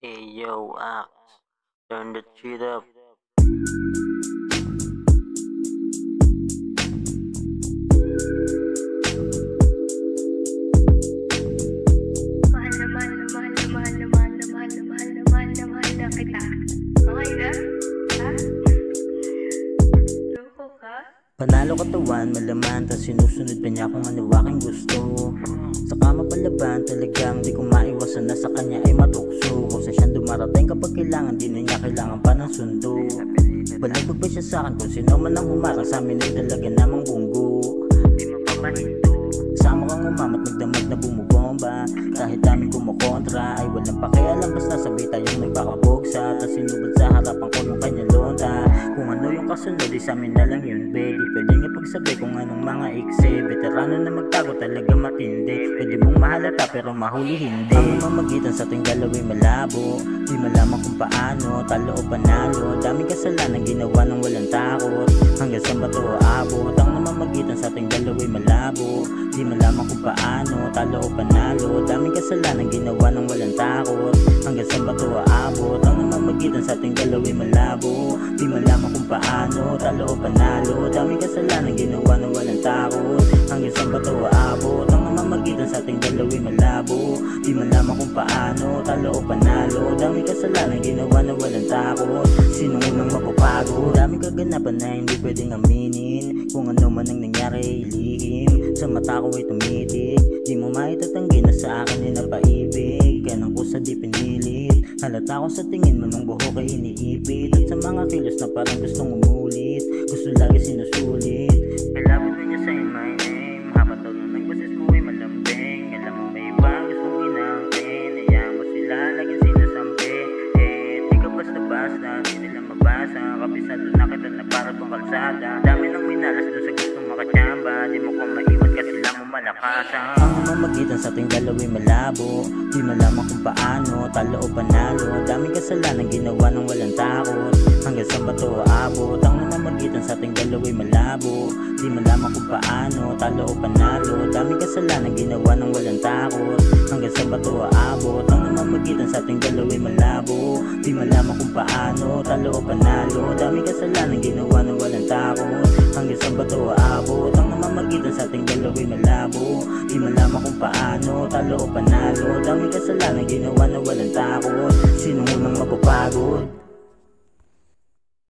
Hey yo, Axe, turn the shit up. Mahal na mahal na mahal na mahal na mahal na mahal na mahal na mahal na mahal na kita. Okay na? Ha? Loko ka? Panalo katawan, malaman, tas sinusunod pa niya kung ano aking gusto. Sa kama palaban, talagang di ko maiwasan na sa kanya ay matukso. Kung sa siyang dumarating kapag kailangan, di na niya kailangan pa ng sundo. Balagbag pa siya sa'kin kung sino man ang humarang sa amin ay talaga namang bunggo. Di mapapahinto, kasama kang umamat, magdamag na bumubomba. Kahit daming kumukontra, ay walang pakialam, basta sabay tayong nagpakabugsa. Tas sinubad sa harapan ko yung kanya lonta. Kung ano yung kasunod, di sa amin na lang yun, baby. Pwede nga pagsabay kung anong mga ikse. Veterano na magtago, talaga matindi. Pwede mong mahalata pero mahuli hindi. Ang mamagitan sa ating dalawa'y malabo, di malaman kung paano, talo o panalo. Daming kasalanan ginawa ng walang takot, hanggang saan ba to aabot? Ang namamagitan sa ating dalawa'y malabo, di malaman kung paano, talo o panalo. Daming kasalanan ginawa ng walang takot, hanggang saan ba to aabot? Ang namamagitan sa ating dalawa'y malabo, di malaman kung paano, talo o panalo. Daming kasalanan ginawa ng walang takot, hanggang saan ba to aabot? Ang namamagitan sa ating dalawa'y malabo, di malaman kung paano, talo o panalo. Daming kasalanan ginawa ng walang takot, sino unang mapapagod? Daming kaganapan na hindi pwedeng aminin, kung ano man ang nangyari ilihim. Sa mata ko ay tumitig, di mo maitatanggi na sa akin ay napaibig. Ganang ko sa di pinilit, halata ko sa tingin mo nung buhok ay iniipit. At sa mga kilos na parang gustong umulit, gusto lagi sinusulit. Kailangan na niya say my name, habang daw nung nagboses mo ay malambing. Alam mo may ibang gustong inangkin, hayaan mo sila laging sinasampi. Di ka basta-basta, di nila mabasa, kabisado na kita na para pang kalsada. Dami nang minalas doon sa gustong makatsamba, di mo ko maiwan kasi lang mo malakasan. Ang namamagitan sa ating dalawa'y malabo, di malaman kung paano, talo o panalo. Daming kasalanan ginawa ng walang takot, hanggang saan ba to aabot? Ang namamagitan sa ating dalawa'y malabo, di malaman kung paano, talo o panalo. Daming kasalanan ginawa ng walang takot, hanggang saan ba to aabot? Ang namamagitan sa ating dalawa'y malabo, di malaman kung paano, talo o panalo. Daming kasalanan ginawa ng walang takot, hanggang saan ba to aabot? Ang namamagitan sa ating dalawa'y malabo, di malaman kung paano, talo o panalo. Daming kasalanan ginawa ng walang takot, sino unang mapapagod?